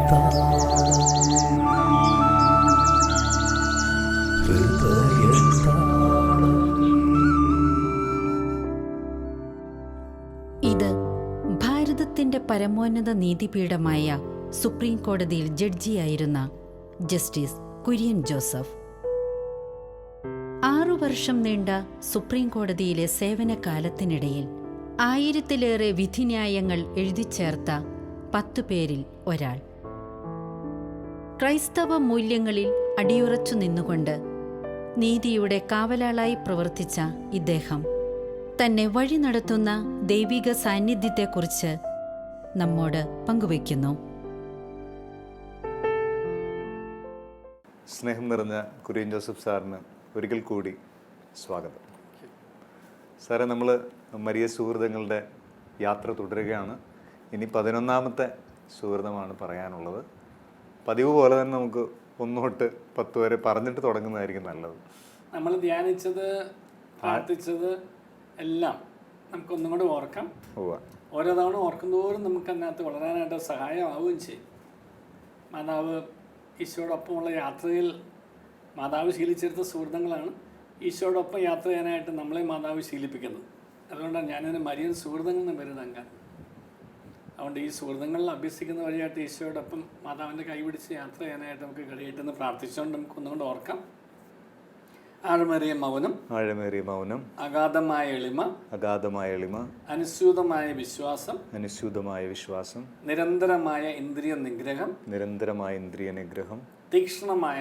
ഇത് ഭാരതത്തിന്റെ പരമോന്നത നീതിപീഠമായ സുപ്രീം കോടതിയിൽ ജഡ്ജിയായിരുന്ന ജസ്റ്റിസ് കുര്യൻ ജോസഫ്. 6 വർഷം നീണ്ട സുപ്രീം കോടതിയിലെ സേവനകാലത്തിനിടയിൽ 1000-ലേറെ വിധിന്യായങ്ങൾ എഴുതിച്ചേർത്ത 10 പേരിൽ ഒരാൾ. ക്രൈസ്തവ മൂല്യങ്ങളിൽ അടിയുറച്ചു നിന്നുകൊണ്ട് നീതിയുടെ കാവലാളായി പ്രവർത്തിച്ച ഇദ്ദേഹം തന്നെ വഴി നടത്തുന്ന ദൈവിക സാന്നിധ്യത്തെക്കുറിച്ച് നമ്മോട് പങ്കുവയ്ക്കുന്നു. സ്നേഹം നിറഞ്ഞ കുര്യൻ ജോസഫ് സാറിന് ഒരിക്കൽ കൂടി സ്വാഗതം. സാറേ, നമ്മൾ മരിയ സുഹൃതങ്ങളുടെ യാത്ര തുടരുകയാണ്. ഇനി 11ാമത്തെ സുഹൃതമാണ് പറയാനുള്ളത്. പതിവ് പോലെ തന്നെ നമുക്ക് 1 തൊട്ട് 10 വരെ പറഞ്ഞിട്ട് തുടങ്ങുന്നതായിരിക്കും നല്ലത്. നമ്മൾ ധ്യാനിച്ചത്, പ്രാർത്ഥിച്ചത് എല്ലാം നമുക്കൊന്നും കൂടെ ഓർക്കാം. ഓരോ തവണ ഓർക്കുന്തോറും നമുക്ക് അതിനകത്ത് വളരാനായിട്ട് സഹായമാവുകയും ചെയ്യും. മാതാവ് ഈശോയോടൊപ്പമുള്ള യാത്രയിൽ മാതാവ് ശീലിച്ചെടുത്ത സുഹൃത്തുക്കളാണ് ഈശോയോടൊപ്പം യാത്ര ചെയ്യാനായിട്ട് നമ്മളെ മാതാവ് ശീലിപ്പിക്കുന്നത്. അതുകൊണ്ടാണ് ഞാനതിന് മരിയൻ സുഹൃത്തുക്കൾ എന്ന് പേര് നൽകാൻ. അതുകൊണ്ട് ഈ സുഹൃത്തുക്കളിൽ അഭ്യസിക്കുന്ന വഴിയായിട്ട് ഈശോയോടൊപ്പം മാതാവിൻ്റെ കൈപിടിച്ച് യാത്ര ചെയ്യാനായിട്ട് നമുക്ക് കഴിയട്ടെന്ന് പ്രാർത്ഥിച്ചുകൊണ്ട് നമുക്ക് ഒന്നുകൊണ്ട് ഓർക്കാം. ആഴമേറിയ മൗനം, അഗാധമായ എളിമ, അനുസ്യൂതമായ വിശ്വാസം, നിരന്തരമായ ഇന്ദ്രിയ നിഗ്രഹം, തീക്ഷ്ണമായ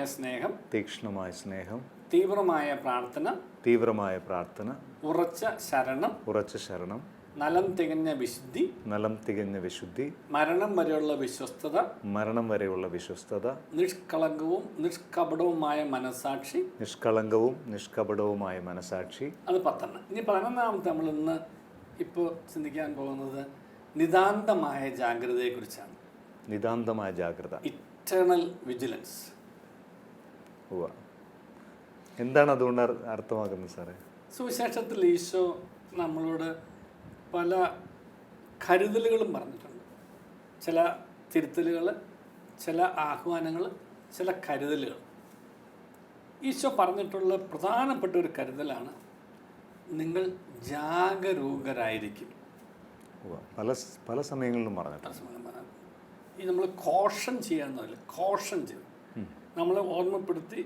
സ്നേഹം, തീവ്രമായ പ്രാർത്ഥന, ഉറച്ച ശരണം, നലം തികഞ്ഞ വിശുദ്ധി, മരണം വരെയുള്ള വിശ്വസ്തത, നിഷ്കളങ്കവും നിഷ്കപടവുമായ മനസാക്ഷി. അത് 10. ഇനി 11ാമത്തെ നമ്മൾ ഇന്ന് ഇപ്പോൾ ചിന്തിക്കാൻ പോകുന്നത് നിതാന്തമായ ജാഗ്രതയെക്കുറിച്ചാണ്. നിതാന്തമായ ജാഗ്രത, ഇറ്റേണൽ വിജിലൻസ്. എന്താണ് അതുകൊണ്ട് അർത്ഥമാക്കുന്നത് സാറേ? സുവിശേഷത്തിൽ ഈശോ നമ്മളോട് പല കരുതലുകളും പറഞ്ഞിട്ടുണ്ട്. ചില തിരുത്തലുകൾ, ചില ആഹ്വാനങ്ങൾ, ചില കരുതലുകൾ. ഈശോ പറഞ്ഞിട്ടുള്ള പ്രധാനപ്പെട്ട ഒരു കരുതലാണ് നിങ്ങൾ ജാഗരൂകരായിരിക്കും. പല സമയങ്ങളിലും പറഞ്ഞിട്ടുണ്ട്. ഈ നമ്മൾ കോഷൻ ചെയ്യാന്നല്ല, കോഷൻ ചെയ്യും. നമ്മളെ ഓർമ്മപ്പെടുത്തി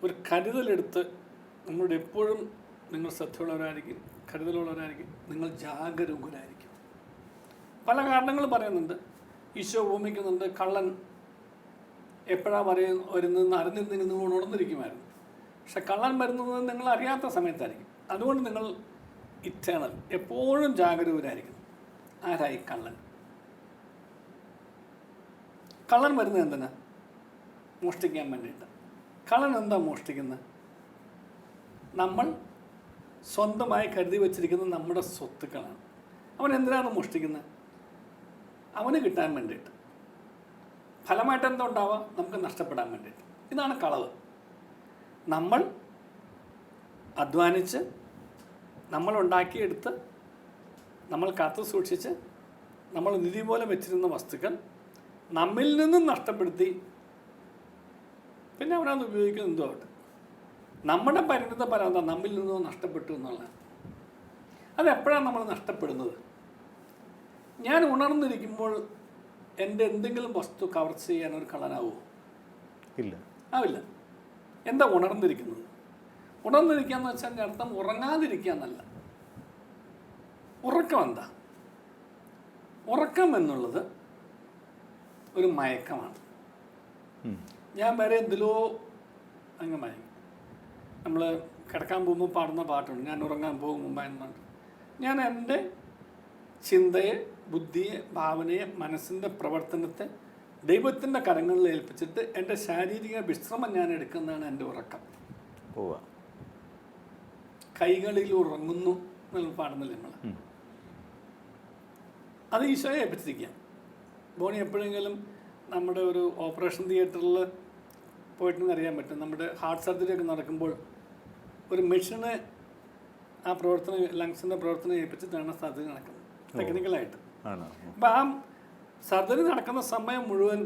ഒരു കരുതലെടുത്ത് നമ്മളോട് എപ്പോഴും നിങ്ങൾ ശ്രദ്ധയുള്ളവരായിരിക്കും, കരുതലുള്ളവരായിരിക്കും, നിങ്ങൾ ജാഗരൂകരായിരിക്കും. പല കാരണങ്ങൾ പറയുന്നുണ്ട്. ഈശോ ഓർമ്മിക്കുന്നുണ്ട്, കള്ളൻ എപ്പോഴാണ് വരുന്നതെന്ന് അറിഞ്ഞിരുന്നെങ്കിൽ നിങ്ങൾ ഉണർന്നിരിക്കുമായിരുന്നു. പക്ഷെ കള്ളൻ വരുന്നത് നിങ്ങൾ അറിയാത്ത സമയത്തായിരിക്കും. അതുകൊണ്ട് നിങ്ങൾ ഇറ്റേണൽ എപ്പോഴും ജാഗരൂകരായിരിക്കും. ആരായി കള്ളൻ? കള്ളൻ വരുന്നത് എന്തിനാ? മോഷ്ടിക്കാൻ വേണ്ടിയിട്ട്. കള്ളൻ എന്താ മോഷ്ടിക്കുന്നത്? നമ്മൾ സ്വന്തമായി കരുതി വച്ചിരിക്കുന്ന നമ്മുടെ സ്വത്തുക്കളാണ്. അവൻ എന്തിനാണ് മോഷ്ടിക്കുന്നത്? അവന് കിട്ടാൻ വേണ്ടിയിട്ട്. ഫലമായിട്ട് എന്താ ഉണ്ടാവുക? നമുക്ക് നഷ്ടപ്പെടാൻ വേണ്ടിയിട്ട്. ഇതാണ് കളവ്. നമ്മൾ അധ്വാനിച്ച്, നമ്മൾ ഉണ്ടാക്കിയെടുത്ത്, നമ്മൾ കാത്തു സൂക്ഷിച്ച്, നമ്മൾ നിധി പോലെ വെച്ചിരുന്ന വസ്തുക്കൾ നമ്മിൽ നിന്നും നഷ്ടപ്പെടുത്തി പിന്നെ അവനത് ഉപയോഗിക്കുന്നത് എന്തോ ആവട്ടെ. നമ്മുടെ പരിണിത പരാതി നമ്മിൽ നിന്നോ നഷ്ടപ്പെട്ടു എന്നുള്ളതാണ്. അതെപ്പോഴാണ് നമ്മൾ നഷ്ടപ്പെടുന്നത്? ഞാൻ ഉണർന്നിരിക്കുമ്പോൾ എൻ്റെ എന്തെങ്കിലും വസ്തു കവർച്ച ചെയ്യാൻ ഒരു കള്ളനാവുമോ? ഇല്ല, ആവില്ല. എന്താ ഉണർന്നിരിക്കുന്നത്? ഉണർന്നിരിക്കുക എന്ന് വെച്ചാൽ എൻ്റെ അർത്ഥം ഉറങ്ങാതിരിക്കുക എന്നല്ല. ഉറക്കം എന്താ? ഉറക്കം എന്നുള്ളത് ഒരു മയക്കമാണ്. ഞാൻ വേറെ എന്തിലോ അങ്ങ് മയങ്ങി. നമ്മൾ കിടക്കാൻ പോകുമ്പോൾ പാടുന്ന പാട്ടുണ്ട്, ഞാൻ ഉറങ്ങാൻ പോകും മുമ്പ് എന്നുണ്ട്. ഞാൻ എൻ്റെ ചിന്തയെ, ബുദ്ധിയെ, ഭാവനയെ, മനസ്സിൻ്റെ പ്രവർത്തനത്തെ ദൈവത്തിൻ്റെ കരങ്ങളിൽ ഏൽപ്പിച്ചിട്ട് എൻ്റെ ശാരീരിക വിശ്രമം ഞാൻ എടുക്കുന്നതാണ് എൻ്റെ ഉറക്കം. കൈകളിൽ ഉറങ്ങുന്നു എന്നുള്ള പാടുന്നില്ല നമ്മൾ. അത് ഈശോയെ ഏൽപ്പിച്ചിരിക്കുക. ബോണി എപ്പോഴെങ്കിലും നമ്മുടെ ഒരു ഓപ്പറേഷൻ തിയേറ്ററിൽ പോയിട്ടെന്ന് അറിയാൻ പറ്റും. നമ്മുടെ ഹാർട്ട് സർജറി ഒക്കെ നടക്കുമ്പോൾ ഒരു മെഷീന് ആ പ്രവർത്തനം, ലങ്സിൻ്റെ പ്രവർത്തനം ഏൽപ്പിച്ചിട്ടാണ് സർജറി നടക്കുന്നത് ടെക്നിക്കലായിട്ട്. അപ്പോൾ ആ സർജറി നടക്കുന്ന സമയം മുഴുവൻ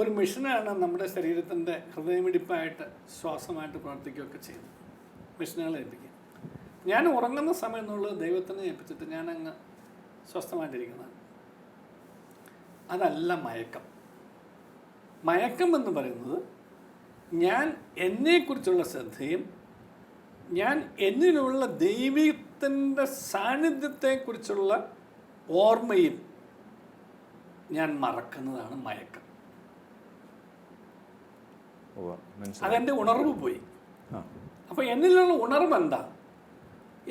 ഒരു മെഷീനാണ് നമ്മുടെ ശരീരത്തിൻ്റെ ഹൃദയമിടിപ്പായിട്ട് ശ്വാസമായിട്ട് പ്രവർത്തിക്കുകയൊക്കെ ചെയ്യുന്നത്. മെഷീനുകളെ ഏൽപ്പിക്കുക. ഞാൻ ഉറങ്ങുന്ന സമയം എന്നുള്ളത് ദൈവത്തിനെ ഏൽപ്പിച്ചിട്ട് ഞാൻ അങ്ങ് സ്വസ്ഥമായിട്ടിരിക്കുന്നതാണ്. അതല്ല മയക്കം. മയക്കം എന്ന് പറയുന്നത് ഞാൻ എന്നെക്കുറിച്ചുള്ള ശ്രദ്ധയും ഞാൻ എന്നിലുള്ള ദൈവത്തിൻ്റെ സാന്നിധ്യത്തെക്കുറിച്ചുള്ള ഓർമ്മയും ഞാൻ മറക്കുന്നതാണ് മയക്കം. അതെൻ്റെ ഉണർവ് പോയി. അപ്പോൾ എന്നിലുള്ള ഉണർവ് എന്താ?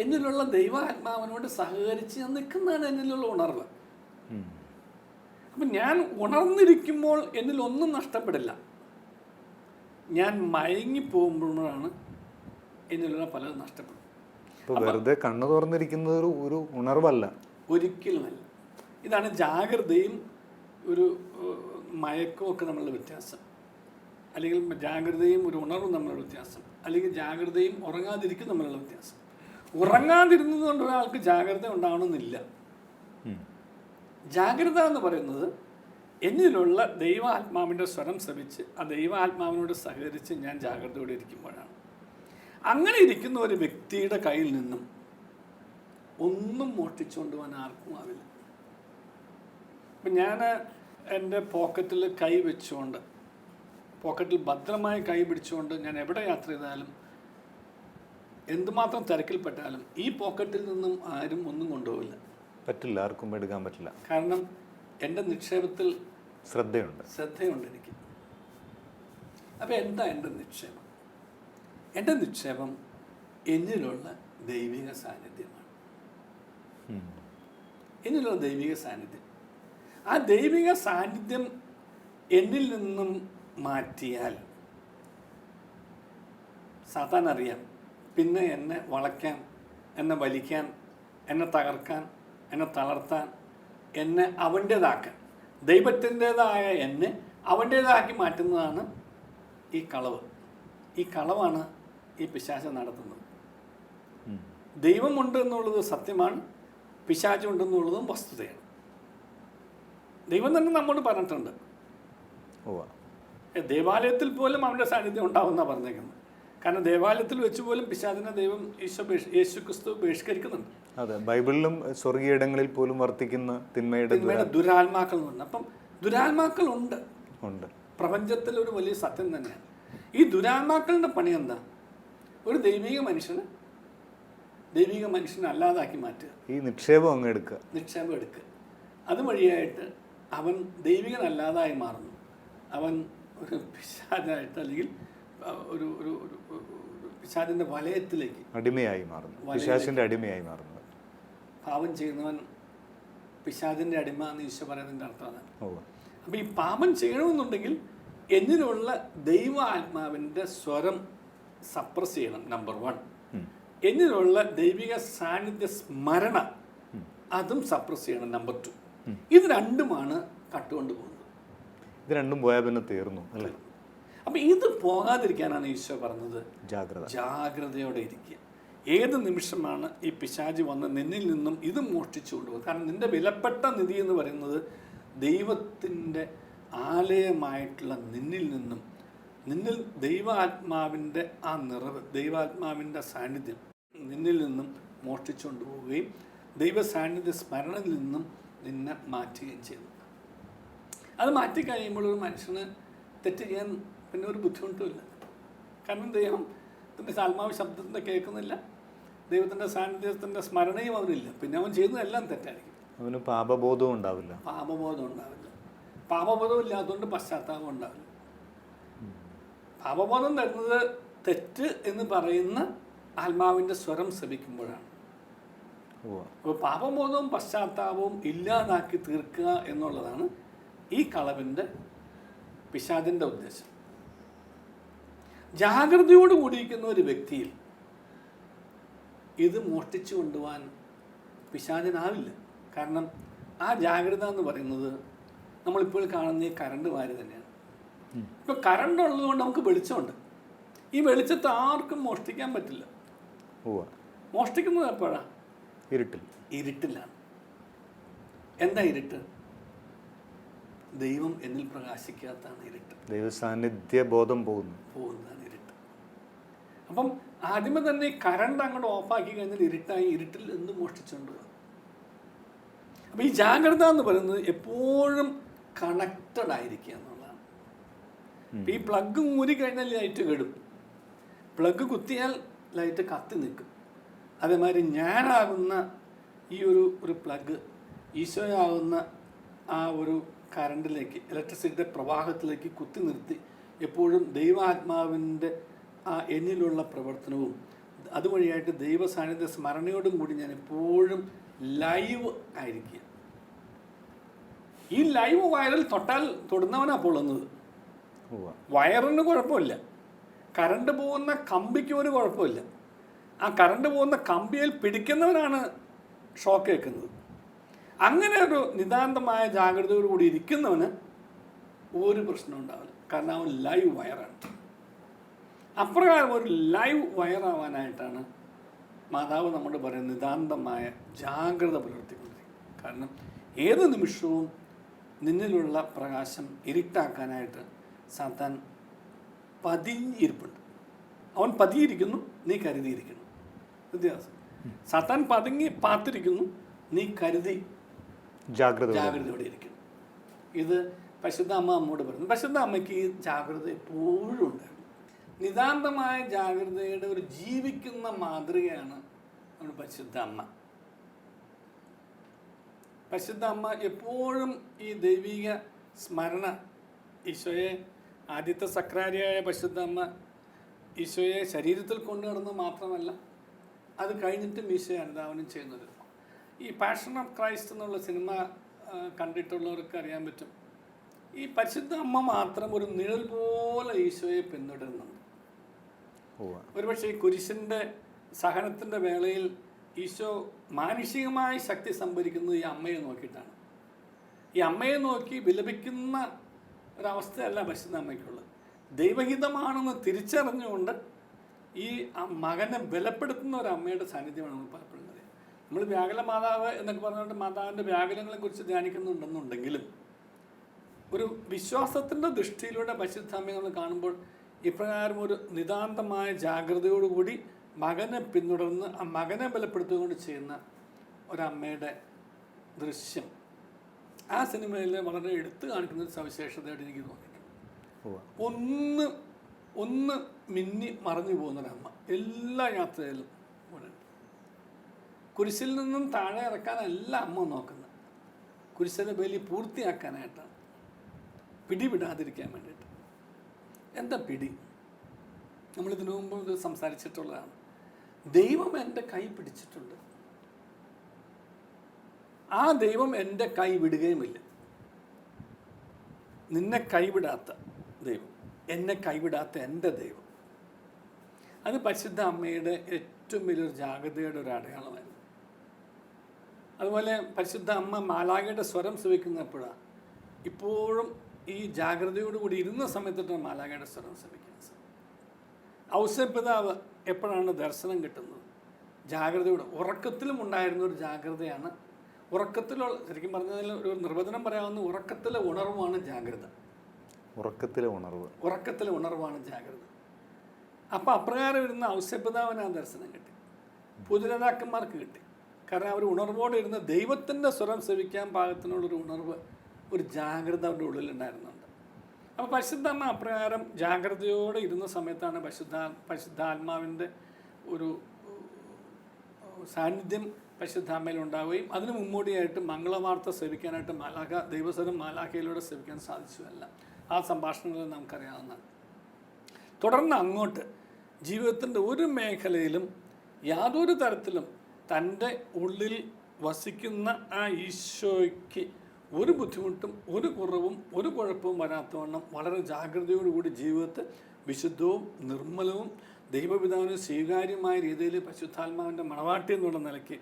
എന്നിലുള്ള ദൈവാത്മാവിനോട് സഹകരിച്ച് ഞാൻ നിൽക്കുന്നതാണ് എന്നിലുള്ള ഉണർവ്. അപ്പം ഞാൻ ഉണർന്നിരിക്കുമ്പോൾ എന്നിലൊന്നും നഷ്ടപ്പെടില്ല. ഞാൻ മയങ്ങിപ്പോകുമ്പോഴാണ് എന്നിലുള്ള പലതും നഷ്ടപ്പെടും. വെറുതെ കണ്ണു തുറന്നിരിക്കുന്നത് ഒരു ഉണർവല്ല, ഒരിക്കലുമല്ല. ഇതാണ് ജാഗ്രതയും ഒരു മയക്കവും ഒക്കെ നമ്മളുടെ വ്യത്യാസം. അല്ലെങ്കിൽ ജാഗ്രതയും ഒരു ഉണർവും തമ്മിലുള്ള വ്യത്യാസം, അല്ലെങ്കിൽ ജാഗ്രതയും ഉറങ്ങാതിരിക്കും തമ്മിലുള്ള വ്യത്യാസം. ഉറങ്ങാതിരുന്നത് കൊണ്ട് ഒരാൾക്ക് ജാഗ്രത ഉണ്ടാവണമെന്നില്ല. ജാഗ്രത എന്ന് പറയുന്നത് എന്നിലുള്ള ദൈവാത്മാവിൻ്റെ സ്വരം ശ്രവിച്ച് ആ ദൈവാത്മാവിനോട് സഹകരിച്ച് ഞാൻ ജാഗ്രതയോടെ ഇരിക്കുമ്പോഴാണ്. അങ്ങനെ ഇരിക്കുന്ന ഒരു വ്യക്തിയുടെ കയ്യിൽ നിന്നും ഒന്നും മോഷ്ടിച്ചുകൊണ്ട് പോകാൻ ആർക്കും ആവില്ല. അപ്പം ഞാൻ എൻ്റെ പോക്കറ്റിൽ കൈ വെച്ചുകൊണ്ട്, പോക്കറ്റിൽ ഭദ്രമായി കൈ പിടിച്ചുകൊണ്ട് ഞാൻ എവിടെ യാത്ര ചെയ്താലും എന്തുമാത്രം തിരക്കിൽപ്പെട്ടാലും ഈ പോക്കറ്റിൽ നിന്നും ആരും ഒന്നും കൊണ്ടുപോകില്ല. പറ്റില്ല, ആർക്കും എടുക്കാൻ പറ്റില്ല. കാരണം എൻ്റെ നിക്ഷേപത്തിൽ ശ്രദ്ധയുണ്ട് എനിക്ക്. അപ്പം എന്താ എൻ്റെ നിക്ഷേപം? എൻ്റെ നിക്ഷേപം എന്നിലുള്ള ദൈവിക സാന്നിധ്യമാണ്. എന്നിലുള്ള ദൈവിക സാന്നിധ്യം. ആ ദൈവിക സാന്നിധ്യം എന്നിൽ നിന്നും മാറ്റിയാൽ സാത്താൻ അറിയാം പിന്നെ എന്നെ വളയ്ക്കാൻ, എന്നെ വലിക്കാൻ, എന്നെ തകർക്കാൻ, എന്നെ തളർത്താൻ, എന്നെ അവൻ്റേതാക്കാൻ, ദൈവത്തിൻ്റേതായ എന്നെ അവൻ്റേതാക്കി മാറ്റുന്നതാണ് ഈ കളവ്. ഈ കളവാണ് ഈ പിശാച് നടത്തുന്നത്. ദൈവമുണ്ട് എന്നുള്ളത് സത്യമാണ്, പിശാചുണ്ടെന്നുള്ളതും വസ്തുതയാണ്. ദൈവം തന്നെ നമ്മോട് പറഞ്ഞിട്ടുണ്ട്. ദേവാലയത്തിൽ പോലും അവൻ്റെ സാന്നിധ്യം ഉണ്ടാവുമെന്നാണ് പറഞ്ഞേക്കുന്നത്. കാരണം ദേവാലയത്തിൽ വെച്ച് പോലും പിശാചിനെ ദൈവം യേശു ക്രിസ്തു ബഹിഷ്കരിക്കുന്നുണ്ട്. അതെ, ബൈബിളിലും സ്വർഗീയയിടങ്ങളിൽ പോലും വർത്തിക്കുന്ന തിന്മയുടെ ദുരാത്മാക്കൾ ഉണ്ട്. അപ്പം ദുരാത്മാക്കൾ ഉണ്ട്, പ്രപഞ്ചത്തിൽ ഒരു വലിയ സത്യം തന്നെയാണ്. ഈ ദുരാത്മാക്കളുടെ പണി എന്താ? ഒരു ദൈവിക മനുഷ്യനെ അല്ലാതാക്കി മാറ്റുക. ഈ നിക്ഷേപം എടുക്കുക. അതുവഴിയായിട്ട് അവൻ ദൈവികനല്ലാതായി മാറുന്നു. അവൻ ഒരു പിശാചായിട്ട് അല്ലെങ്കിൽ ഒരു ഒരു പിശാചിൻ്റെ വലയത്തിലേക്ക് അടിമയായി മാറുന്നു. പിശാചിൻ്റെ അടിമയായി മാറുന്നു. പാപം ചെയ്യുന്നവൻ പിശാചിൻ്റെ അടിമ എന്ന് ഈശോ പറയുന്നതിൻ്റെ അർത്ഥമാണ്. അപ്പം ഈ പാപം ചെയ്യണമെന്നുണ്ടെങ്കിൽ എന്നിലുള്ള ദൈവ ആത്മാവിൻ്റെ സ്വരം സപ്രസ് ചെയ്യണം. നമ്പർ 1. എന്നിലുള്ള ദൈവിക സാന്നിധ്യ സ്മരണ അതും സപ്രസ് ചെയ്യണം. നമ്പർ 2. ഇത് രണ്ടുമാണ് കട്ടുകൊണ്ട് പോകുന്നത്. ഇത് രണ്ടും പോയാൽ പിന്നെ തീർന്നു അല്ലേ? അപ്പം ഇത് പോകാതിരിക്കാനാണ് ഈശോ പറഞ്ഞത് ജാഗ്രതയോടെ ഇരിക്കുക. ഏത് നിമിഷമാണ് ഈ പിശാചി വന്ന് നിന്നിൽ നിന്നും ഇത് മോഷ്ടിച്ചു കൊണ്ടുപോകുന്നത്? കാരണം നിന്റെ വിലപ്പെട്ട നിധി എന്ന് പറയുന്നത് ദൈവത്തിൻ്റെ ആലയമായിട്ടുള്ള നിന്നിൽ ദൈവാത്മാവിൻ്റെ ആ നിറവ്, ദൈവാത്മാവിൻ്റെ സാന്നിധ്യം നിന്നിൽ നിന്നും മോഷ്ടിച്ചുകൊണ്ട് പോവുകയും ദൈവ സാന്നിധ്യ സ്മരണയിൽ നിന്നും നിന്നെ മാറ്റുകയും ചെയ്തു. അത് മാറ്റിക്കഴിയുമ്പോൾ ഒരു മനുഷ്യന് തെറ്റ് ചെയ്യാൻ പിന്നെ ഒരു ബുദ്ധിമുട്ടുമില്ല. കാരണം ദൈവത്തിൻ്റെ ആത്മാവ് ശബ്ദത്തിൻ്റെ കേൾക്കുന്നില്ല, ദൈവത്തിൻ്റെ സാന്നിധ്യത്തിൻ്റെ സ്മരണയും അവനില്ല. പിന്നെ അവൻ ചെയ്യുന്നതെല്ലാം തെറ്റായിരിക്കും. അവന് പാപബോധവും ഉണ്ടാവില്ല. പാപബോധം ഇല്ലാത്തതുകൊണ്ട് പശ്ചാത്താപം ഉണ്ടാവില്ല. പാപബോധം തരുന്നത് തെറ്റ് എന്ന് പറയുന്ന ആത്മാവിൻ്റെ സ്വരം ശ്രമിക്കുമ്പോഴാണ്. അപ്പോൾ പാപബോധവും പശ്ചാത്താപവും ഇല്ലാതാക്കി തീർക്കുക എന്നുള്ളതാണ് ഈ കളവിൻ്റെ പിശാചിൻ്റെ ഉദ്ദേശം. ജാഗ്രതയോട് കൂടിയിരിക്കുന്ന ഒരു വ്യക്തിയിൽ ഇത് മോഷ്ടിച്ചു കൊണ്ടുപോകാൻ പിശാചിനാവില്ല. കാരണം ആ ജാഗ്രത എന്ന് പറയുന്നത് നമ്മളിപ്പോൾ കാണുന്ന ഈ കറണ്ട് വാരി തന്നെയാണ്. ഇപ്പോൾ കറണ്ട് ഉള്ളതുകൊണ്ട് നമുക്ക് വെളിച്ചമുണ്ട്. ഈ വെളിച്ചത്തെ ആർക്കും മോഷ്ടിക്കാൻ പറ്റില്ല. മോഷ്ടിക്കുന്നത് എപ്പോഴാണ്? ഇരുട്ടിലാണ്. എന്താ ഇരുട്ട്? ദൈവം എന്നിൽ പ്രകാശിക്കാത്തതാണ് ഇരുട്ട്. ദൈവ സാന്നിധ്യ ബോധം പോകുന്നതാണ് ഇരുട്ട്. അപ്പം ആദ്യമേ തന്നെ കറണ്ട് അങ്ങോട്ട് ഓഫാക്കി കഴിഞ്ഞാൽ ഇരുട്ടായി, ഇരുട്ടിൽ എന്ത് മോഷ്ടിച്ചുകൊണ്ട് പോകും. അപ്പം ഈ ജാഗ്രത എന്ന് പറയുന്നത് എപ്പോഴും കണക്റ്റഡ് ആയിരിക്കുക എന്നുള്ളതാണ്. ഈ പ്ലഗ് ഊരി കഴിഞ്ഞാൽ ലൈറ്റ് കെടും, പ്ലഗ് കുത്തിയാൽ ലൈറ്റ് കത്തി നിൽക്കും. അതേമാതിരി ഞാനാകുന്ന ഈ ഒരു പ്ലഗ് ഈശോയാകുന്ന ആ ഒരു കറണ്ടിലേക്ക്, ഇലക്ട്രിസിറ്റിയുടെ പ്രവാഹത്തിലേക്ക് കുത്തി നിർത്തി എപ്പോഴും ദൈവാത്മാവിൻ്റെ ആ എന്നിലുള്ള പ്രവർത്തനവും അതുവഴിയായിട്ട് ദൈവ സാന്നിധ്യ സ്മരണയോടും കൂടി ഞാൻ എപ്പോഴും ലൈവ് ആയിരിക്കുക. ഈ ലൈവ് വയറിൽ തൊട്ടാൽ തൊടുന്നവനാ പൊള്ളുന്നത്. വയറിന് കുഴപ്പമില്ല, കറണ്ട് പോകുന്ന കമ്പിക്ക് ഒരു കുഴപ്പമില്ല. ആ കറണ്ട് പോകുന്ന കമ്പിയിൽ പിടിക്കുന്നവനാണ് ഷോക്ക് കേൾക്കുന്നത്. അങ്ങനെ ഒരു നിതാന്തമായ ജാഗ്രതയോടുകൂടി ഇരിക്കുന്നവന് ഒരു പ്രശ്നം ഉണ്ടാവില്ല, കാരണം അവൻ ലൈവ് വയറാണ്. അപ്രകാരം ഒരു ലൈവ് വയറാവാനായിട്ടാണ് മാതാവ് നമ്മോട് പറയുന്നത് നിതാന്തമായ ജാഗ്രത പുലർത്തിക്കൊണ്ടിരിക്കും. കാരണം ഏത് നിമിഷവും നിന്നിലുള്ള പ്രകാശം ഇരുട്ടാക്കാനായിട്ട് സാത്താൻ പതിഞ്ഞിരിപ്പുണ്ട്. അവൻ പതിയിരിക്കുന്നു, നീ കരുതിയിരിക്കുന്നു. വ്യത്യാസം. സാത്താൻ പതുങ്ങി പാത്തിരിക്കുന്നു, നീ കരുതി ജാഗ്രതയോടെ ഇരിക്കുന്നു. ഇത് പരിശുദ്ധ അമ്മ അമ്മോട് പറയുന്നു. പരിശുദ്ധ അമ്മയ്ക്ക് ഈ ജാഗ്രത എപ്പോഴും ഉണ്ടായിരുന്നു. നിതാന്തമായ ജാഗ്രതയുടെ ഒരു ജീവിക്കുന്ന മാതൃകയാണ് നമ്മുടെ പരിശുദ്ധ അമ്മ. പരിശുദ്ധ അമ്മ എപ്പോഴും ഈ ദൈവിക സ്മരണ, ഈശോയെ ആദ്യത്തെ സക്രാരിയായ പരിശുദ്ധ അമ്മ ഈശോയെ ശരീരത്തിൽ കൊണ്ടു നടന്നത് മാത്രമല്ല, അത് കഴിഞ്ഞിട്ടും ഈശോയെ അനുധാവനം ചെയ്യുന്നത്. ഈ പാഷൻ ഓഫ് ക്രൈസ്റ്റ് എന്നുള്ള സിനിമ കണ്ടിട്ടുള്ളവർക്ക് അറിയാൻ പറ്റും, ഈ പരിശുദ്ധ അമ്മ മാത്രം ഒരു നിഴൽ പോലെ ഈശോയെ പിന്തുടരുന്നുണ്ട്. ഒരുപക്ഷെ ഈ കുരിശിൻ്റെ സഹനത്തിൻ്റെ വേളയിൽ ഈശോ മാനുഷികമായി ശക്തി സംഭരിക്കുന്നത് ഈ അമ്മയെ നോക്കിയിട്ടാണ്. ഈ അമ്മയെ നോക്കി വിലപിക്കുന്ന ഒരവസ്ഥയല്ല പരിശുദ്ധ അമ്മയ്ക്കുള്ളത്. ദൈവഹിതമാണെന്ന് തിരിച്ചറിഞ്ഞുകൊണ്ട് ഈ മകനെ ബലപ്പെടുത്തുന്ന ഒരു അമ്മയുടെ സാന്നിധ്യമാണ് നമ്മൾ പലപ്പോഴും അറിയാം. നമ്മൾ വ്യാകുല മാതാവ് എന്നൊക്കെ പറഞ്ഞുകൊണ്ട് മാതാവിൻ്റെ വ്യാകുലങ്ങളെക്കുറിച്ച് ധ്യാനിക്കുന്നുണ്ടെന്നുണ്ടെങ്കിലും ഒരു വിശ്വാസത്തിൻ്റെ ദൃഷ്ടിയിലൂടെ പരിശുദ്ധ അമ്മയെ നമ്മൾ കാണുമ്പോൾ ഇപ്രകാരം ഒരു നിതാന്തമായ ജാഗ്രതയോടുകൂടി മകനെ പിന്തുടർന്ന് ആ മകനെ ബലപ്പെടുത്തുകൊണ്ട് ചെയ്യുന്ന ഒരമ്മയുടെ ദൃശ്യം ആ സിനിമയിൽ വളരെ എടുത്തു കാണിക്കുന്ന ഒരു സവിശേഷതയായിട്ട് എനിക്ക് തോന്നിയിട്ടുണ്ട്. ഒന്ന് മിന്നി മറഞ്ഞു പോകുന്നൊരമ്മ എല്ലാ യാത്രയിലും. കുരിശിൽ നിന്നും താഴെ ഇറക്കാനല്ല അമ്മ നോക്കുന്നത്, കുരിശിൻ്റെ ബലി പൂർത്തിയാക്കാനായിട്ടാണ്, പിടിവിടാതിരിക്കാൻ വേണ്ടിയിട്ട്. എന്താ പിടി? നമ്മളിതിനു മുമ്പ് ഇത് സംസാരിച്ചിട്ടുള്ളതാണ്. ദൈവം എൻ്റെ കൈ പിടിച്ചിട്ടുണ്ട്, ആ ദൈവം എൻ്റെ കൈ വിടുകയുമില്ല. നിന്നെ കൈവിടാത്ത ദൈവം, എന്നെ കൈവിടാത്ത എൻ്റെ ദൈവം, അത് പരിശുദ്ധ അമ്മയുടെ ഏറ്റവും വലിയൊരു ജാഗ്രതയുടെ ഒരു അടയാളമായിരുന്നു. അതുപോലെ പരിശുദ്ധ അമ്മ മാലാഖയുടെ സ്വരം ശ്രവിക്കുന്നപ്പോഴാണ് ഇപ്പോഴും ഈ ജാഗ്രതയോടുകൂടി ഇരുന്ന സമയത്തിട്ടാണ് മാലാഖയുടെ സ്വരം ശ്രവിക്കുന്നത്. ഔസേപ്പിതാവ് എപ്പോഴാണ് ദർശനം കിട്ടുന്നത്? ജാഗ്രതയോടെ, ഉറക്കത്തിലും ഉണ്ടായിരുന്ന ഒരു ജാഗ്രതയാണ്. ഉറക്കത്തിലുള്ള, ശരിക്കും പറഞ്ഞതിൽ ഒരു നിർവചനം പറയാവുന്ന ഉറക്കത്തിലെ ഉണർവാണ് ജാഗ്രത. ഉറക്കത്തിലെ ഉണർവാണ് ജാഗ്രത. അപ്പം അപ്രകാരം ഇരുന്ന ഔസേപ്പിതാവിന് ആ ദർശനം കിട്ടി, പൂജനേതാക്കന്മാർക്ക് കിട്ടി. കാരണം അവർ ഉണർവോടെ ഇരുന്ന് ദൈവത്തിൻ്റെ സ്വരം ശ്രവിക്കാൻ പാകത്തിനുള്ളൊരു ഉണർവ്, ഒരു ജാഗ്രത അവരുടെ ഉള്ളിലുണ്ടായിരുന്നുണ്ട്. അപ്പോൾ പരിശുദ്ധാത്മ അപ്രകാരം ജാഗ്രതയോടെ ഇരുന്ന സമയത്താണ് പരിശുദ്ധാത്മാവിൻ്റെ ഒരു സാന്നിധ്യം പരിശുദ്ധാത്മയിൽ ഉണ്ടാവുകയും അതിന് മുന്നോടിയായിട്ട് മംഗളവാർത്ത സേവിക്കാനായിട്ട് മാലാഖ, ദൈവസ്വരം മാലാഖയിലൂടെ സേവിക്കാൻ സാധിച്ചതല്ല. ആ സംഭാഷണങ്ങളിൽ നമുക്കറിയാവുന്നതാണ്. തുടർന്ന് അങ്ങോട്ട് ജീവിതത്തിൻ്റെ ഒരു മേഖലയിലും യാതൊരു തരത്തിലും തൻ്റെ ഉള്ളിൽ വസിക്കുന്ന ആ ഈശോയ്ക്ക് ഒരു ബുദ്ധിമുട്ടും ഒരു കുറവും ഒരു കുഴപ്പവും വരാത്തവണ്ണം വളരെ ജാഗ്രതയോടുകൂടി ജീവിതത്തെ വിശുദ്ധവും നിർമ്മലവും ദൈവപിതാവിന് സ്വീകാര്യമായ രീതിയിൽ പരിശുദ്ധാത്മാവിൻ്റെ മണവാട്ടി എന്നുള്ള നിലയ്ക്ക്